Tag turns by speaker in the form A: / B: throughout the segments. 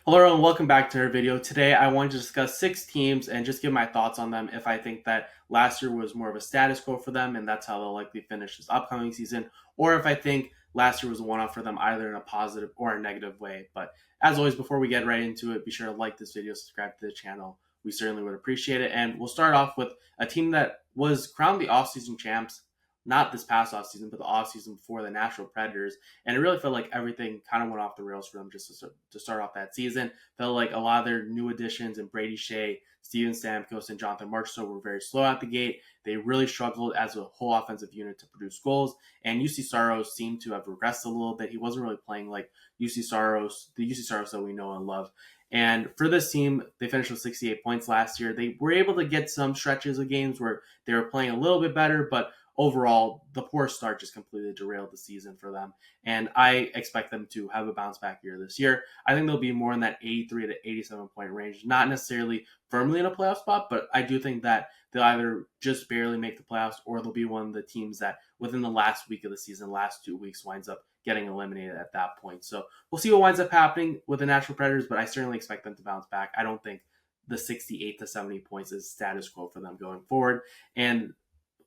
A: Hello everyone, welcome back to our video. Today I want to discuss 6 teams and just give my thoughts on them if I think that last year was more of a status quo for them and that's how they'll likely finish this upcoming season, or if I think last year was a one-off for them either in a positive or a negative way. But as always, before we get right into it, be sure to like this video, subscribe to the channel. We certainly would appreciate it. And we'll start off with a team that was crowned the offseason champs, not this past offseason, but the offseason before, the Nashville Predators. And it really felt like everything kind of went off the rails for them just to start off that season. Felt like a lot of their new additions and Brady Shea, Steven Stamkos, and Jonathan Marchessault were very slow out the gate. They really struggled as a whole offensive unit to produce goals. And UC Saros seemed to have regressed a little bit. He wasn't really playing like UC Saros, the UC Saros that we know and love. And for this team, they finished with 68 points last year. They were able to get some stretches of games where they were playing a little bit better, but overall, the poor start just completely derailed the season for them. And I expect them to have a bounce back year this year. I think they'll be more in that 83 to 87 point range, not necessarily firmly in a playoff spot, but I do think that they'll either just barely make the playoffs or they'll be one of the teams that within the last week of the season, last 2 weeks, winds up getting eliminated at that point. So we'll see what winds up happening with the Nashville Predators, but I certainly expect them to bounce back. I don't think the 68 to 70 points is status quo for them going forward. And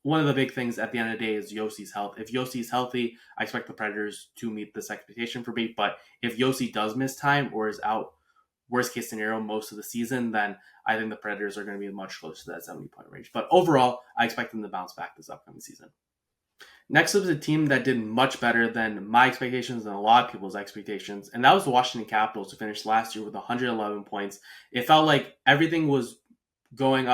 A: one of the big things at the end of the day is Yossi's health. If Yossi's healthy, I expect the Predators to meet this expectation for me. But if Yossi does miss time or is out, worst case scenario, most of the season, then I think the Predators are going to be much closer to that 70-point range. But overall, I expect them to bounce back this upcoming season. Next up is a team that did much better than my expectations and a lot of people's expectations, and that was the Washington Capitals, who finished last year with 111 points. It felt like everything was going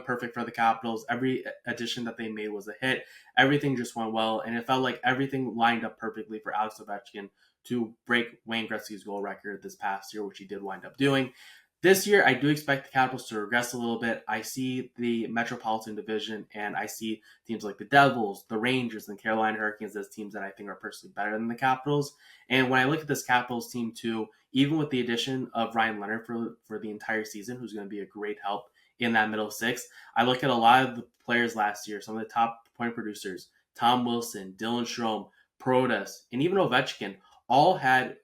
A: perfect for the Capitals. Every addition that they made was a hit. Everything just went well, and it felt like everything lined up perfectly for Alex Ovechkin to break Wayne Gretzky's goal record this past year, which he did wind up doing. This year, I do expect the Capitals to regress a little bit. I see the Metropolitan Division, and I see teams like the Devils, the Rangers, and Carolina Hurricanes as teams that I think are personally better than the Capitals. And when I look at this Capitals team too, even with the addition of Ryan Leonard for the entire season, who's going to be a great help in that middle six, I look at a lot of the players last year, some of the top point producers, Tom Wilson, Dylan Strome, Protas, and even Ovechkin, all had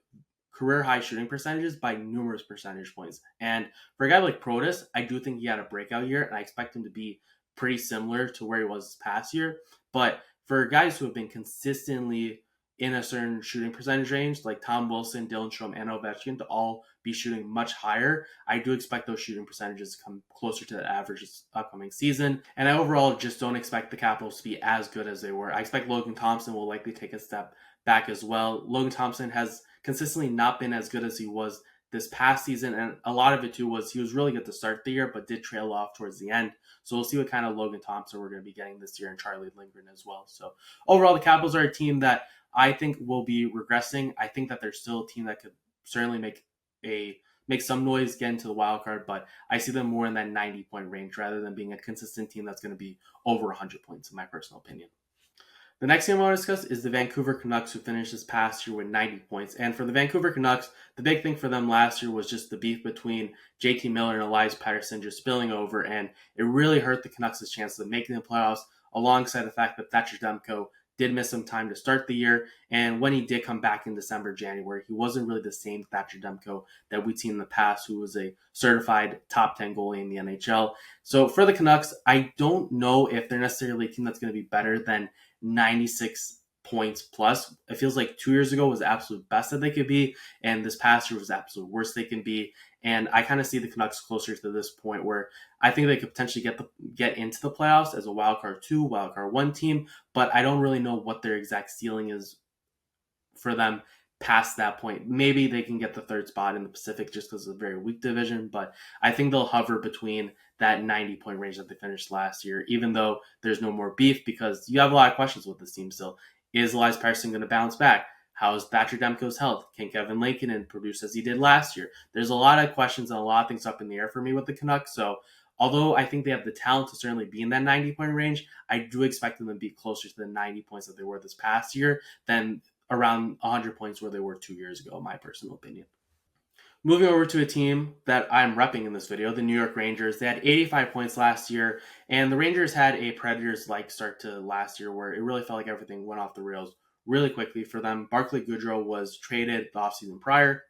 A: career high shooting percentages by numerous percentage points. And for a guy like Protas, I do think he had a breakout year, and I expect him to be pretty similar to where he was this past year. But for guys who have been consistently in a certain shooting percentage range, like Tom Wilson, Dylan Strome, and Ovechkin, to all be shooting much higher, I do expect those shooting percentages to come closer to that average this upcoming season. And I overall just don't expect the Capitals to be as good as they were. I expect Logan Thompson will likely take a step back as well. Logan Thompson has consistently not been as good as he was this past season, and a lot of it too was he was really good to start the year, but did trail off towards the end. So we'll see what kind of Logan Thompson we're going to be getting this year, and Charlie Lindgren as well. So overall, the Capitals are a team that I think will be regressing. I think that they're still a team that could certainly make some noise, get into the wild card, but I see them more in that 90-point range rather than being a consistent team that's going to be over 100 points, in my personal opinion. The next team I want to discuss is the Vancouver Canucks, who finished this past year with 90 points. And for the Vancouver Canucks, the big thing for them last year was just the beef between JT Miller and Elias Pettersson just spilling over, and it really hurt the Canucks' chances of making the playoffs, alongside the fact that Thatcher Demko did miss some time to start the year, and when he did come back in December, January, he wasn't really the same Thatcher Demko that we'd seen in the past, who was a certified top 10 goalie in the NHL. So for the Canucks, I don't know if they're necessarily a team that's going to be better than 96 points plus. It feels like 2 years ago was the absolute best that they could be, and this past year was the absolute worst they can be. And I kind of see the Canucks closer to this point where I think they could potentially get into the playoffs as a wildcard 2, wildcard 1 team, but I don't really know what their exact ceiling is for them past that point. Maybe they can get the third spot in the Pacific just because it's a very weak division, but I think they'll hover between that 90-point range that they finished last year, even though there's no more beef, because you have a lot of questions with this team still. Is Elias Pettersson going to bounce back? How is Thatcher Demko's health? Can Kevin Lankinen produce as he did last year? There's a lot of questions and a lot of things up in the air for me with the Canucks, so although I think they have the talent to certainly be in that 90-point range, I do expect them to be closer to the 90 points that they were this past year than around 100 points where they were 2 years ago, in my personal opinion. Moving over to a team that I'm repping in this video, the New York Rangers. They had 85 points last year, and the Rangers had a Predators-like start to last year where it really felt like everything went off the rails really quickly for them. Barclay Goodrow was traded the offseason prior,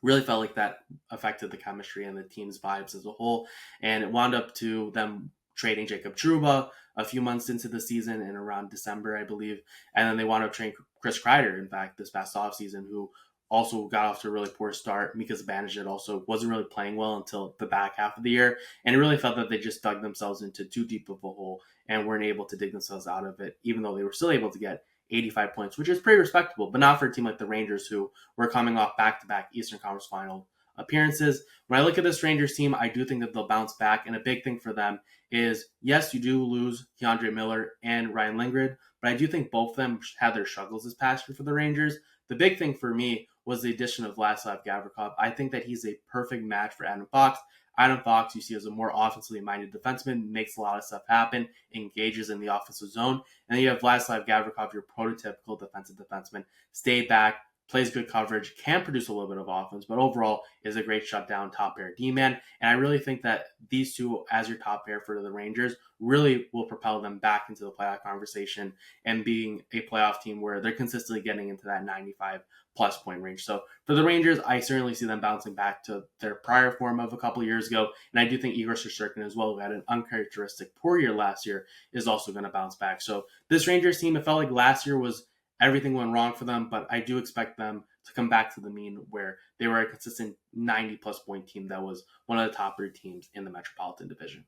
A: Really felt like that affected the chemistry and the team's vibes as a whole. And it wound up to them trading Jacob Truba a few months into the season in around December, I believe. And then they wound up trading Chris Kreider, in fact, this past offseason, who also got off to a really poor start. Mika Zibanejad also wasn't really playing well until the back half of the year. And it really felt that they just dug themselves into too deep of a hole and weren't able to dig themselves out of it, even though they were still able to get 85 points, which is pretty respectable, but not for a team like the Rangers, who were coming off back-to-back Eastern Conference Final appearances. When I look at this Rangers team, I do think that they'll bounce back, and a big thing for them is, yes, you do lose Keandre Miller and Ryan Lindgren, but I do think both of them had their struggles this past year for the Rangers. The big thing for me was the addition of Vladislav Gavrikov. I think that he's a perfect match for Adam Fox. Adam Fox, you see as a more offensively minded defenseman, makes a lot of stuff happen, engages in the offensive zone. And then you have Vladislav Gavrikov, your prototypical defensive defenseman, stay back, plays good coverage, can produce a little bit of offense, but overall is a great shutdown top pair D-man. And I really think that these two, as your top pair for the Rangers, really will propel them back into the playoff conversation and being a playoff team where they're consistently getting into that 95 plus point range. So for the Rangers, I certainly see them bouncing back to their prior form of a couple years ago. And I do think Igor Shesterkin as well, who had an uncharacteristic poor year last year, is also going to bounce back. So this Rangers team, it felt like last year was everything went wrong for them, but I do expect them to come back to the mean where they were a consistent 90 plus point team that was one of the top 3 teams in the Metropolitan Division.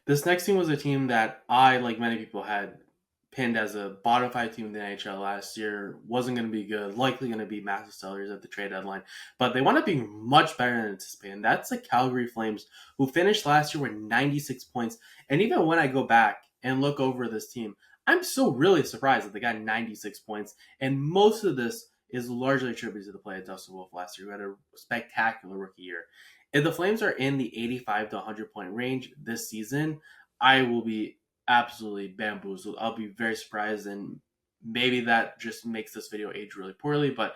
A: This next team was a team that I, like many people, had pinned as a bottom 5 team in the NHL last year. Wasn't going to be good, likely going to be massive sellers at the trade deadline, but they wound up being much better than anticipated. And that's the Calgary Flames, who finished last year with 96 points. And even when I go back and look over this team, I'm still really surprised that they got 96 points. And most of this is largely attributed to the play of Dustin Wolf last year, who had a spectacular rookie year. If the Flames are in the 85 to 100 point range this season, I will be absolutely bamboozled. I'll be very surprised, and maybe that just makes this video age really poorly, but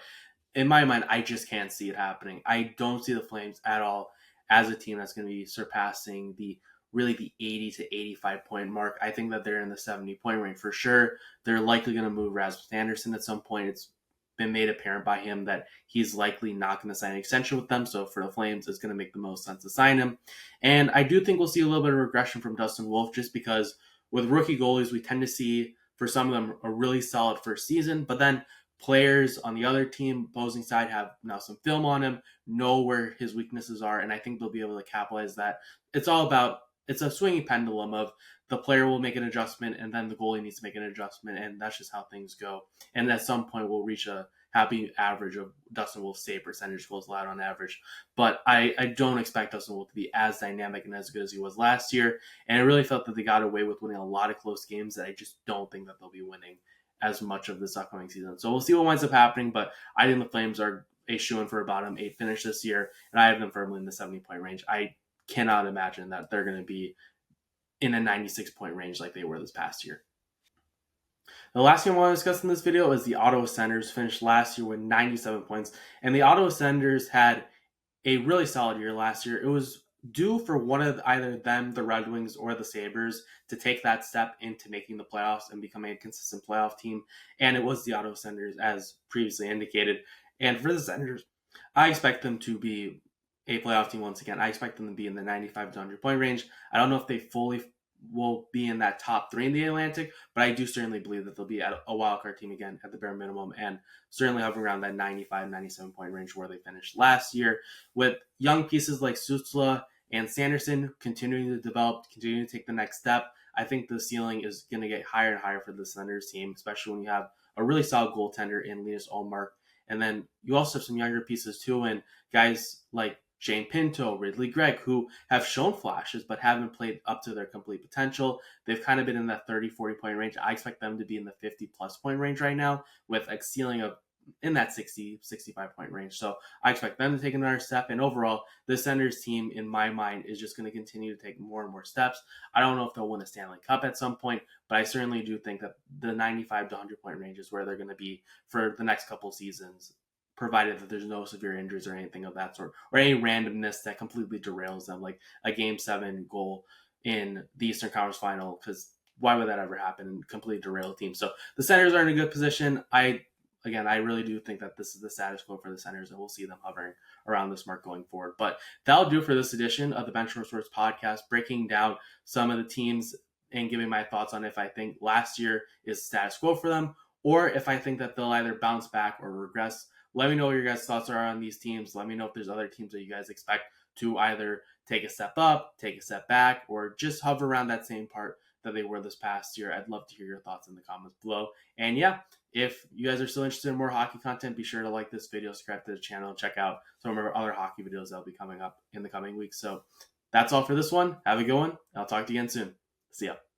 A: in my mind, I just can't see it happening. I don't see the Flames at all as a team that's going to be surpassing the 80 to 85 point mark. I think that they're in the 70 point range for sure. They're likely going to move Rasmus Anderson at some point. It's been made apparent by him that he's likely not going to sign an extension with them. So for the Flames, it's going to make the most sense to sign him. And I do think we'll see a little bit of regression from Dustin Wolf, just because with rookie goalies, we tend to see, for some of them, a really solid first season, but then players on the other team, opposing side, have now some film on him, know where his weaknesses are, and I think they'll be able to capitalize that. It's a swinging pendulum of the player will make an adjustment and then the goalie needs to make an adjustment, and that's just how things go. And at some point we'll reach a happy average of Dustin Wolf's save percentage, goals allowed on average. But I don't expect Dustin Wolf to be as dynamic and as good as he was last year. And I really felt that they got away with winning a lot of close games that I just don't think that they'll be winning as much of this upcoming season. So we'll see what winds up happening, but I think the Flames are a shoo-in for a bottom 8 finish this year, and I have them firmly in the 70 point range. I cannot imagine that they're going to be in a 96 point range like they were this past year. The last thing I want to discuss in this video is the Ottawa Senators finished last year with 97 points, and the Ottawa Senators had a really solid year last year. It was due for one of either them, the Red Wings, or the Sabres to take that step into making the playoffs and becoming a consistent playoff team, and it was the Ottawa Senators, as previously indicated. And for the Senators, I expect them to be a playoff team once again. I expect them to be in the 95 to 100 point range. I don't know if they fully will be in that top 3 in the Atlantic, but I do certainly believe that they'll be at a wildcard team again at the bare minimum, and certainly hovering around that 95, 97 point range where they finished last year, with young pieces like Sutsula and Sanderson continuing to develop, continuing to take the next step. I think the ceiling is going to get higher and higher for the Senators team, especially when you have a really solid goaltender in Linus Ullmark. And then you also have some younger pieces too, and guys like Shane Pinto, Ridley Gregg, who have shown flashes but haven't played up to their complete potential. They've kind of been in that 30, 40 point range. I expect them to be in the 50 plus point range right now, with a ceiling of in that 60, 65 point range. So I expect them to take another step. And overall, the Senators team, in my mind, is just going to continue to take more and more steps. I don't know if they'll win a Stanley Cup at some point, but I certainly do think that the 95 to 100 point range is where they're going to be for the next couple seasons, provided that there's no severe injuries or anything of that sort, or any randomness that completely derails them, like a Game 7 goal in the Eastern Conference Final, because why would that ever happen and completely derail a team? So the Senators are in a good position. I again, I really do think that this is the status quo for the Senators, and we'll see them hovering around this mark going forward. But that'll do for this edition of the Benchmark Sports Podcast, breaking down some of the teams and giving my thoughts on if I think last year is status quo for them, or if I think that they'll either bounce back or regress. Let me know what your guys' thoughts are on these teams. Let me know if there's other teams that you guys expect to either take a step up, take a step back, or just hover around that same part that they were this past year. I'd love to hear your thoughts in the comments below. And yeah, if you guys are still interested in more hockey content, be sure to like this video, subscribe to the channel, and check out some of our other hockey videos that will be coming up in the coming weeks. So that's all for this one. Have a good one. I'll talk to you again soon. See ya.